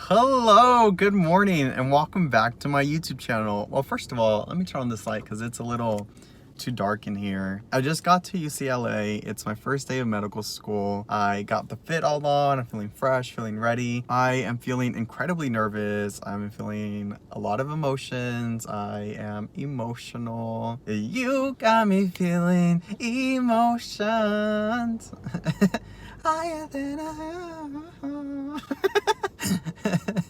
Hello, good morning, and welcome back to my YouTube channel. Well, first of all, let me turn on this light because it's a little too dark in here. I just got to UCLA. It's my first day of medical school. I got the fit all on. I'm feeling fresh, feeling ready. I am feeling incredibly nervous. I'm feeling a lot of emotions. I am emotional. You got me feeling emotions. Higher than I am.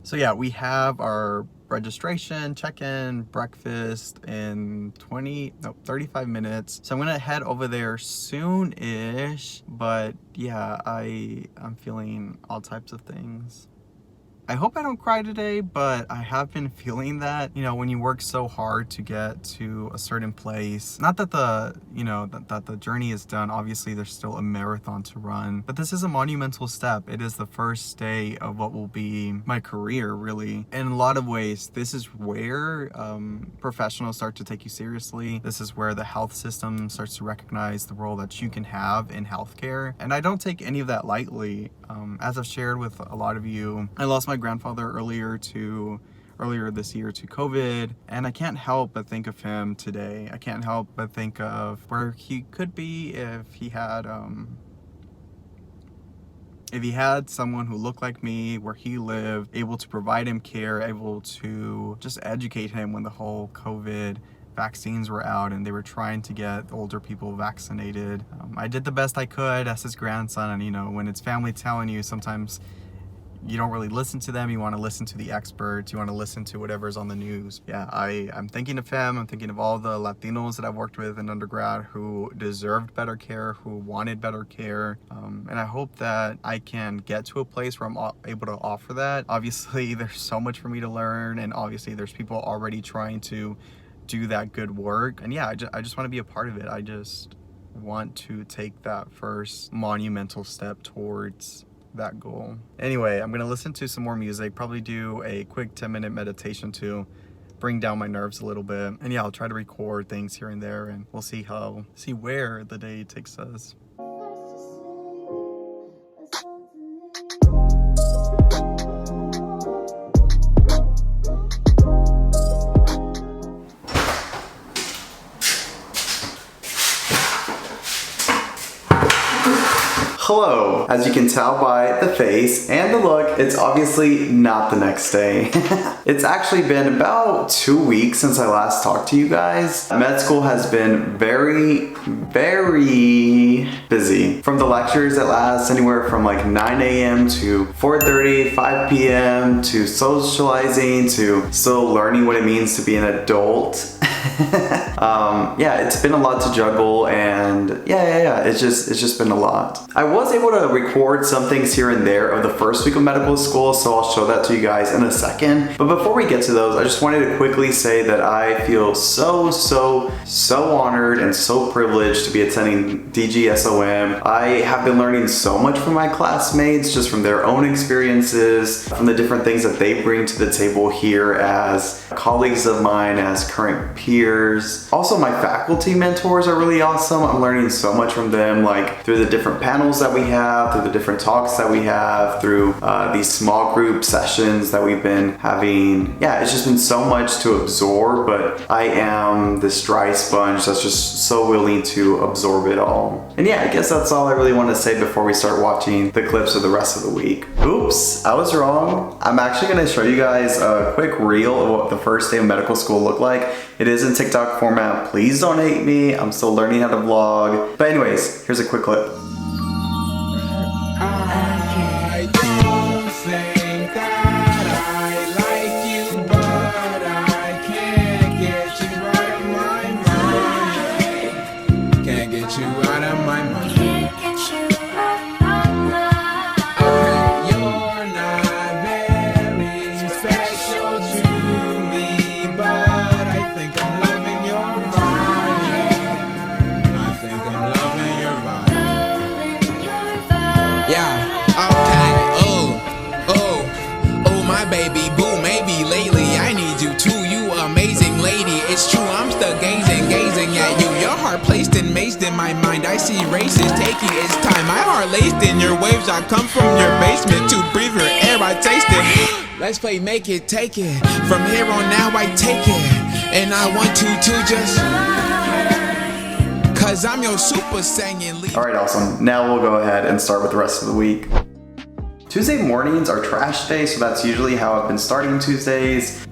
So yeah, we have our registration, check-in, breakfast in 35 minutes. So I'm gonna head over there soon-ish, but yeah, I'm feeling all types of things. I hope I don't cry today, but I have been feeling that, when you work so hard to get to a certain place, not that that the journey is done. Obviously, there's still a marathon to run, but this is a monumental step. It is the first day of what will be my career, really. In a lot of ways, this is where professionals start to take you seriously. This is where the health system starts to recognize the role that you can have in healthcare. And I don't take any of that lightly. As I've shared with a lot of you, I lost my grandfather earlier this year to COVID, and I can't help but think of him today. I can't help but think of where he could be if he had someone who looked like me, where he lived, able to provide him care, able to just educate him when the whole COVID vaccines were out and they were trying to get older people vaccinated. I did the best I could as his grandson, and when it's family telling you, sometimes you don't really listen to them. You want to listen to the experts. You want to listen to whatever's on the news. Yeah, I'm thinking of him. I'm thinking of all the Latinos that I've worked with in undergrad who deserved better care, who wanted better care. And I hope that I can get to a place where I'm able to offer that. Obviously, there's so much for me to learn, and obviously there's people already trying to do that good work. And yeah, I just want to be a part of it. I just want to take that first monumental step towards that goal. Anyway, I'm gonna listen to some more music, probably do a quick 10-minute meditation to bring down my nerves a little bit. And yeah, I'll try to record things here and there, and we'll see where the day takes us. Hello. As you can tell by the face and the look, it's obviously not the next day. It's actually been about 2 weeks since I last talked to you guys. Med school has been very, very busy. From the lectures that last anywhere from like 9 a.m. to 4:30, 5 p.m. to socializing to still learning what it means to be an adult. Yeah, it's been a lot to juggle, and yeah, it's just been a lot. I was able to record some things here and there of the first week of medical school, so I'll show that to you guys in a second. But before we get to those, I just wanted to quickly say that I feel so honored and so privileged to be attending DGSOM. I have been learning so much from my classmates, just from their own experiences, from the different things that they bring to the table here as colleagues of mine, as current peers. Also, my faculty mentors are really awesome. I'm learning so much from them, like through the different panels that we have, through the different talks that we have, through these small group sessions that we've been having. Yeah, it's just been so much to absorb, but I am this dry sponge that's just so willing to absorb it all. And yeah, I guess that's all I really want to say before we start watching the clips of the rest of the week. Oops, I was wrong. I'm actually going to show you guys a quick reel of what the first day of medical school looked like. It is in TikTok format. Please don't hate me. I'm still learning how to vlog. But anyways, here's a quick clip. I don't think that I like you, but I can't get you out of my mind. Can't get you out of my mind. You're not very special to me, but I think I'm loving your vibe. I think I'm loving your vibe. Yeah, okay, oh, my baby boo, maybe lately I need you too, you amazing lady. It's true, I'm still gazing at you. Your heart placed and mazed in my mind. I I see races taking its time. My heart laced in your waves. I come from your basement to breathe your air. I taste it. Let's play make it, take it. From here on now I take it. And I want to just, cause I'm your super saiyan. Alright, awesome. Now we'll go ahead and start with the rest of the week. Tuesday mornings are trash day, so that's usually how I've been starting Tuesdays.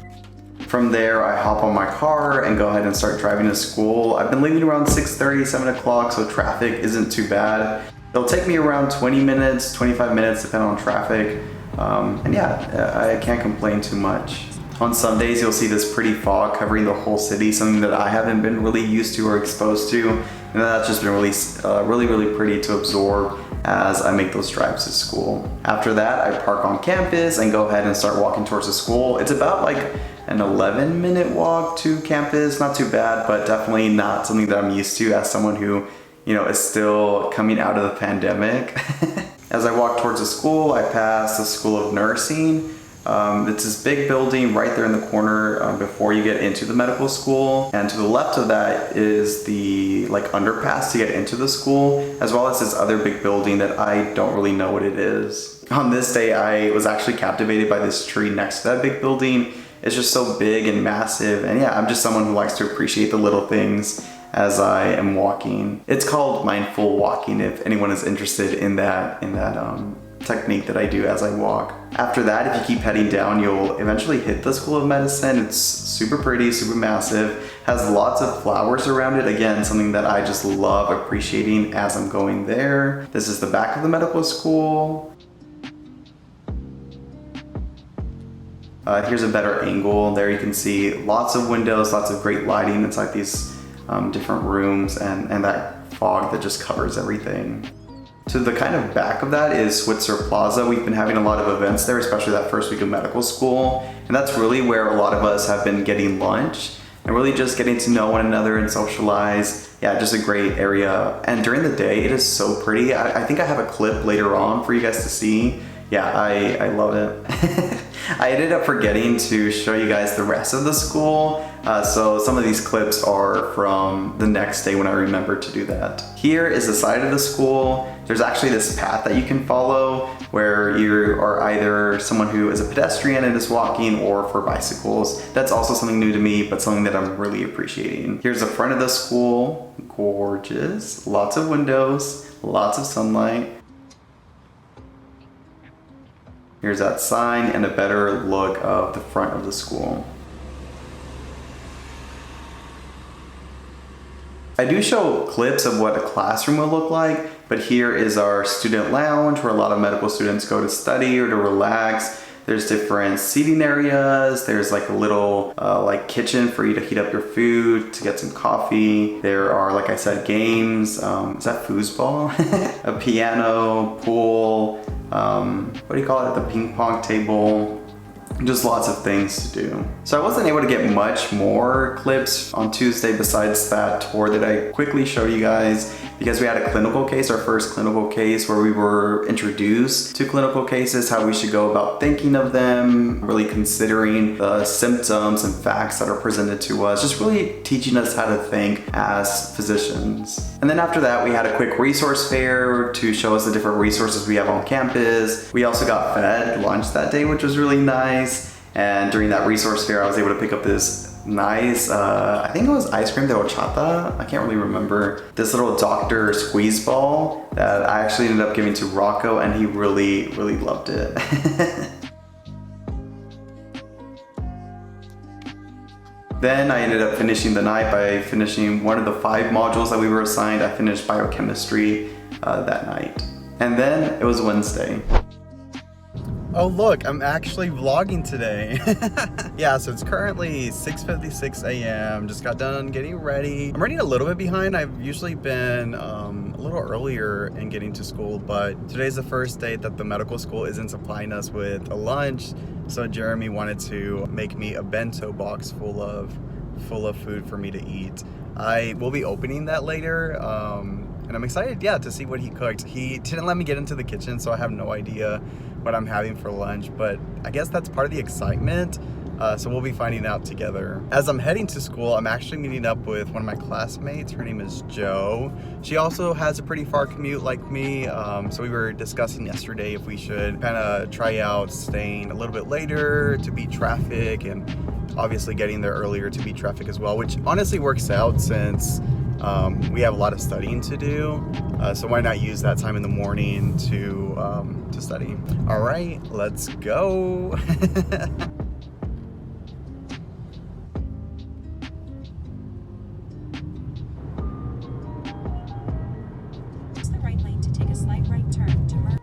From there, I hop on my car and go ahead and start driving to school. I've been leaving around 6:30, 7 o'clock, so traffic isn't too bad. It'll take me around 20 minutes, 25 minutes, depending on traffic. And yeah, I can't complain too much. On some days, you'll see this pretty fog covering the whole city, something that I haven't been really used to or exposed to. And that's just been really pretty to absorb as I make those drives to school. After that, I park on campus and go ahead and start walking towards the school. It's about like an 11-minute walk to campus. Not too bad, but definitely not something that I'm used to as someone who, is still coming out of the pandemic. As I walk towards the school, I pass the School of Nursing. It's this big building right there in the corner before you get into the medical school. And to the left of that is the underpass to get into the school, as well as this other big building that I don't really know what it is. On this day, I was actually captivated by this tree next to that big building. It's just so big and massive. And yeah, I'm just someone who likes to appreciate the little things as I am walking. It's called mindful walking if anyone is interested in that technique that I do as I walk. After that, if you keep heading down, you'll eventually hit the School of Medicine. It's super pretty, super massive, has lots of flowers around it. Again, something that I just love appreciating as I'm going there. This is the back of the medical school. Here's a better angle. There you can see lots of windows, lots of great lighting inside these different rooms, and that fog that just covers everything. To the kind of back of that is Switzer Plaza. We've been having a lot of events there, especially that first week of medical school. And that's really where a lot of us have been getting lunch and really just getting to know one another and socialize. Yeah, just a great area. And during the day, it is so pretty. I think I have a clip later on for you guys to see. Yeah, I love it. I ended up forgetting to show you guys the rest of the school. So some of these clips are from the next day when I remembered to do that. Here is the side of the school. There's actually this path that you can follow where you are either someone who is a pedestrian and is walking, or for bicycles. That's also something new to me, but something that I'm really appreciating. Here's the front of the school. Gorgeous. Lots of windows, lots of sunlight. Here's that sign and a better look of the front of the school. I do show clips of what a classroom will look like, but here is our student lounge where a lot of medical students go to study or to relax. There's different seating areas. There's like a little kitchen for you to heat up your food, to get some coffee. There are, like I said, games. Is that foosball? A piano, pool, what do you call it? The ping pong table. Just lots of things to do. So I wasn't able to get much more clips on Tuesday besides that tour that I quickly showed you guys, because we had a clinical case, our first clinical case, where we were introduced to clinical cases, how we should go about thinking of them, really considering the symptoms and facts that are presented to us, just really teaching us how to think as physicians. And then after that, we had a quick resource fair to show us the different resources we have on campus. We also got fed lunch that day, which was really nice. And during that resource fair, I was able to pick up this nice, I think it was ice cream de horchata. I can't really remember. This little Dr. Squeeze ball that I actually ended up giving to Rocco, and he really loved it. Then I ended up finishing the night by finishing one of the 5 modules that we were assigned. I finished biochemistry that night. And then it was Wednesday. Oh look, I'm actually vlogging today. Yeah, so it's currently 6:56 a.m. Just got done getting ready. I'm running a little bit behind. I've usually been a little earlier in getting to school, but today's the first day that the medical school isn't supplying us with a lunch. So Jeremy wanted to make me a bento box full of food for me to eat. I will be opening that later. And I'm excited, to see what he cooked. He didn't let me get into the kitchen, so I have no idea what I'm having for lunch, but I guess that's part of the excitement. So we'll be finding out together. As I'm heading to school, I'm actually meeting up with one of my classmates. Her name is Jo. She also has a pretty far commute like me. So we were discussing yesterday if we should kind of try out staying a little bit later to beat traffic, and obviously getting there earlier to beat traffic as well, which honestly works out since we have a lot of studying to do. So why not use that time in the morning to study? All right, let's go. The right lane to take a slight right turn to merge.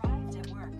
Arrived at work.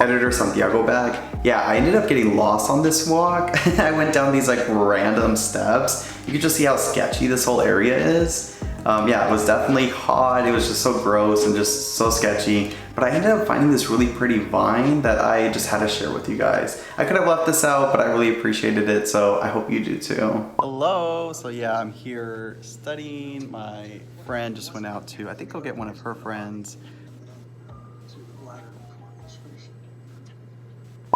Editor Santiago back. Yeah, I ended up getting lost on this walk. I went down these like random steps. You could just see how sketchy this whole area is. Yeah, it was definitely hot. It was just so gross and just so sketchy. But I ended up finding this really pretty vine that I just had to share with you guys. I could have left this out, but I really appreciated it, so I hope you do too. Hello, so yeah, I'm here studying. My friend just went out to, I think I'll get one of her friends.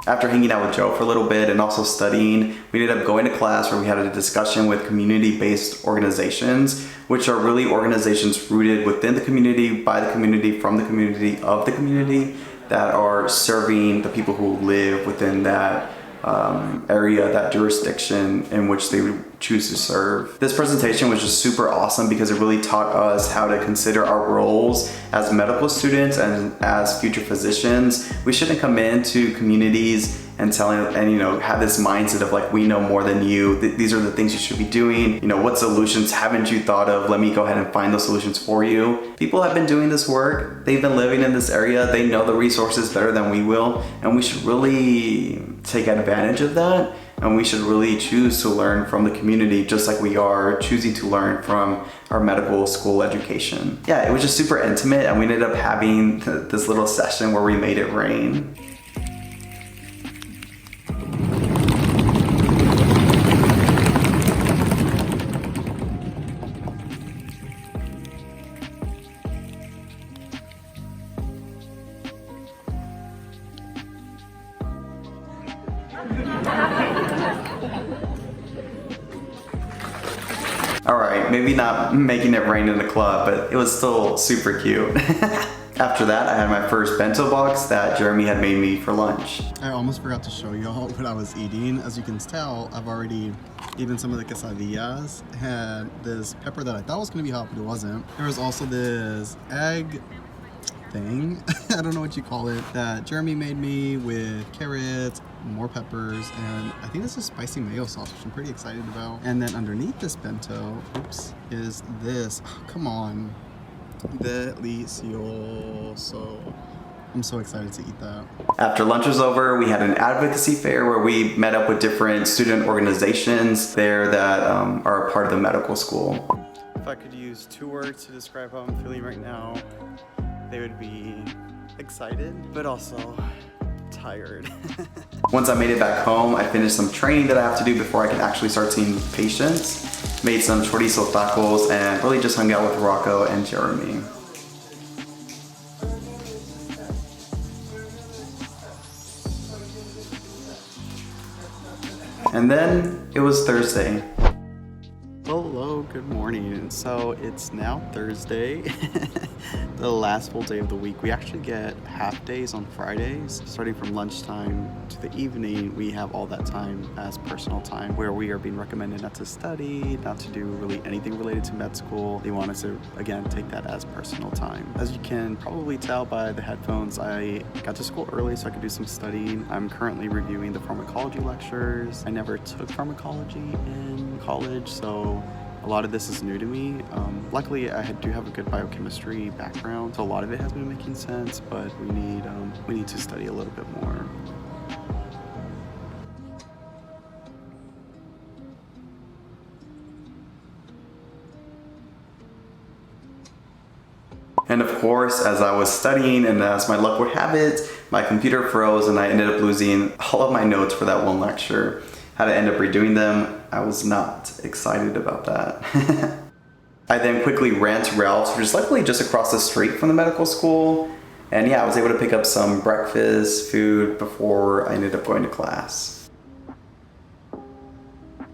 After hanging out with Jo for a little bit and also studying, we ended up going to class where we had a discussion with community-based organizations, which are really organizations rooted within the community, by the community, from the community, of the community, that are serving the people who live within that area, that jurisdiction in which they would choose to serve. This presentation was just super awesome because it really taught us how to consider our roles as medical students and as future physicians. We shouldn't come into communities and have this mindset of like, we know more than you. These are the things you should be doing. You know, what solutions haven't you thought of? Let me go ahead and find those solutions for you. People have been doing this work. They've been living in this area. They know the resources better than we will. And we should really take advantage of that. And we should really choose to learn from the community, just like we are choosing to learn from our medical school education. Yeah, it was just super intimate, and we ended up having this little session where we made it rain. Alright, maybe not making it rain in the club, but it was still super cute. After that, I had my first bento box that Jeremy had made me for lunch. I almost forgot to show y'all what I was eating. As you can tell, I've already eaten some of the quesadillas. Had this pepper that I thought was gonna be hot, but it wasn't. There was also this egg thing, I don't know what you call it, that Jeremy made me with carrots, more peppers, and I think this is spicy mayo sauce, which I'm pretty excited about. And then underneath this bento, is this, oh, come on, delicioso. I'm so excited to eat that. After lunch was over, we had an advocacy fair where we met up with different student organizations there that are a part of the medical school. If I could use 2 words to describe how I'm feeling right now, they would be excited, but also tired. Once I made it back home, I finished some training that I have to do before I can actually start seeing patients. Made some chorizo tacos and really just hung out with Rocco and Jeremy. And then it was Thursday. Hello, good morning. So it's now Thursday, the last full day of the week. We actually get half days on Fridays. Starting from lunchtime to the evening, we have all that time as personal time where we are being recommended not to study, not to do really anything related to med school. They want us to, again, take that as personal time. As you can probably tell by the headphones, I got to school early so I could do some studying. I'm currently reviewing the pharmacology lectures. I never took pharmacology in college, so a lot of this is new to me. Luckily, I do have a good biochemistry background, so a lot of it has been making sense, but we need to study a little bit more. And of course, course, as I was studying and as my luck would have it, my computer froze and I ended up losing all of my notes for that one lecture. Had to end up redoing them. I was not excited about that. I then quickly ran to Ralph's, which is luckily just across the street from the medical school. And yeah, I was able to pick up some breakfast food before I ended up going to class.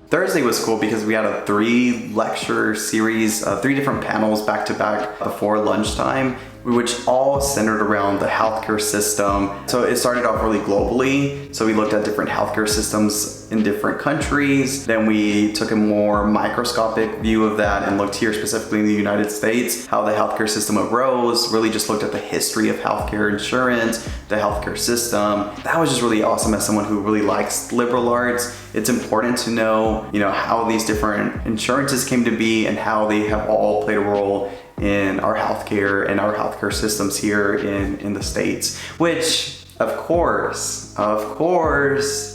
Thursday was cool because we had a 3-lecture series, 3 different panels back to back before lunchtime, which all centered around the healthcare system. So it started off really globally. So we looked at different healthcare systems in different countries. Then we took a more microscopic view of that and looked here specifically in the United States, how the healthcare system arose, really just looked at the history of healthcare insurance, the healthcare system. That was just really awesome as someone who really likes liberal arts. It's important to know, how these different insurances came to be and how they have all played a role in our healthcare and our healthcare systems here in the States, which of course,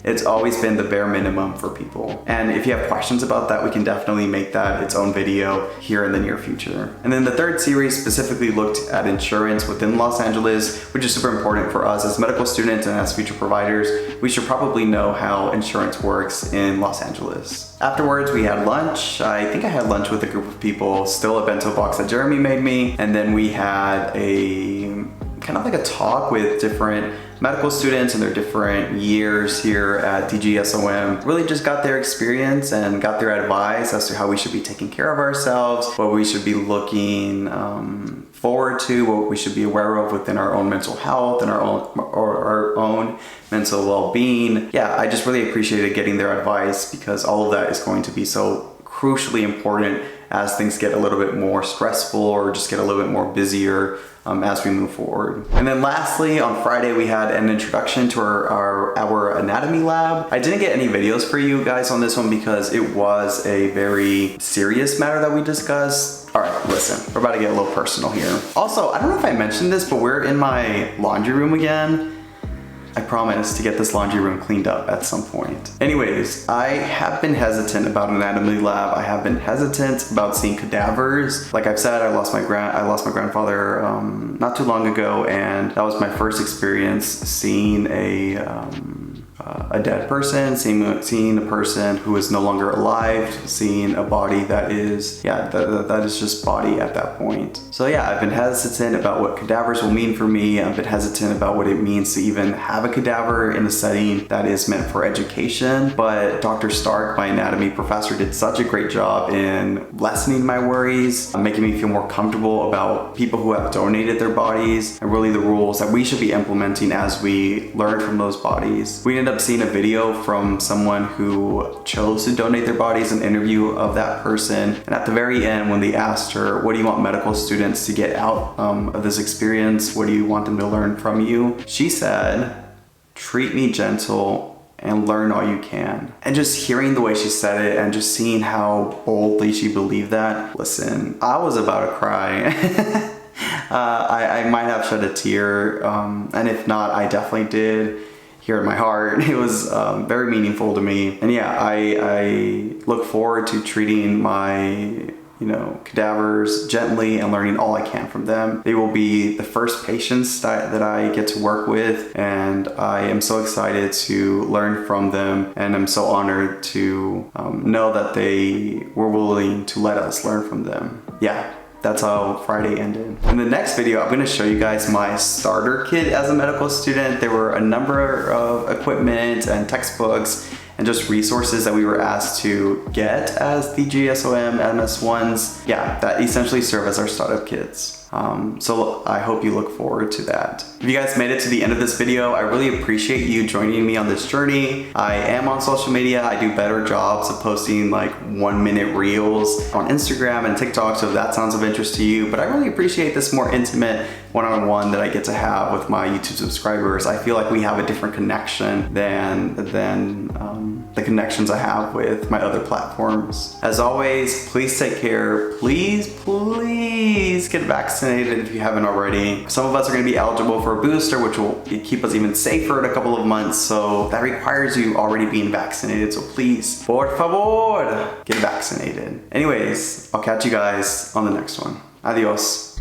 it's always been the bare minimum for people. And if you have questions about that, we can definitely make that its own video here in the near future. And then the third series specifically looked at insurance within Los Angeles, which is super important for us as medical students and as future providers. We should probably know how insurance works in Los Angeles. Afterwards, we had lunch. I think I had lunch with a group of people, still a bento box that Jeremy made me. And then we had a kind of like a talk with different medical students and their different years here at DGSOM. Really just got their experience and got their advice as to how we should be taking care of ourselves, what we should be looking forward to, what we should be aware of within our own mental health and our own mental well-being. Yeah, I just really appreciated getting their advice because all of that is going to be so crucially important as things get a little bit more stressful or just get a little bit more busier as we move forward. And then lastly, on Friday, we had an introduction to our anatomy lab. I didn't get any videos for you guys on this one because it was a very serious matter that we discussed. All right, listen, we're about to get a little personal here. Also, I don't know if I mentioned this, but we're in my laundry room again. I promise to get this laundry room cleaned up at some point. Anyways, I have been hesitant about anatomy lab. I have been hesitant about seeing cadavers. Like I've said, I lost my grandfather not too long ago, and that was my first experience seeing a dead person, seeing a person who is no longer alive, seeing a body that is, that is just body at that point. So yeah, I've been hesitant about what cadavers will mean for me. I've been hesitant about what it means to even have a cadaver in a setting that is meant for education. But Dr. Stark, my anatomy professor, did such a great job in lessening my worries, making me feel more comfortable about people who have donated their bodies and really the rules that we should be implementing as we learn from those bodies. We ended up seeing a video from someone who chose to donate their bodies, an interview of that person. And at the very end, when they asked her, what do you want medical students to get out of this experience? What do you want them to learn from you? She said, treat me gentle and learn all you can. And just hearing the way she said it and just seeing how boldly she believed that, listen, I was about to cry. I might have shed a tear, and if not, I definitely did. Here in my heart. It was very meaningful to me. And yeah, I look forward to treating my cadavers gently and learning all I can from them. They will be the first patients that I get to work with, and I am so excited to learn from them, and I'm so honored to know that they were willing to let us learn from them. Yeah. That's how Friday ended. In the next video, I'm gonna show you guys my starter kit as a medical student. There were a number of equipment and textbooks and just resources that we were asked to get as the GSOM MS1s. Yeah, that essentially serve as our startup kits. So I hope you look forward to that. If you guys made it to the end of this video, I really appreciate you joining me on this journey. I am on social media. I do better jobs of posting like 1-minute reels on Instagram and TikTok, so if that sounds of interest to you. But I really appreciate this more intimate one-on-one that I get to have with my YouTube subscribers. I feel like we have a different connection than the connections I have with my other platforms. As always, please take care. Please get vaccinated if you haven't already. Some of us are gonna be eligible for a booster, which will keep us even safer in a couple of months. So that requires you already being vaccinated. So please, por favor, get vaccinated. Anyways, I'll catch you guys on the next one. Adios.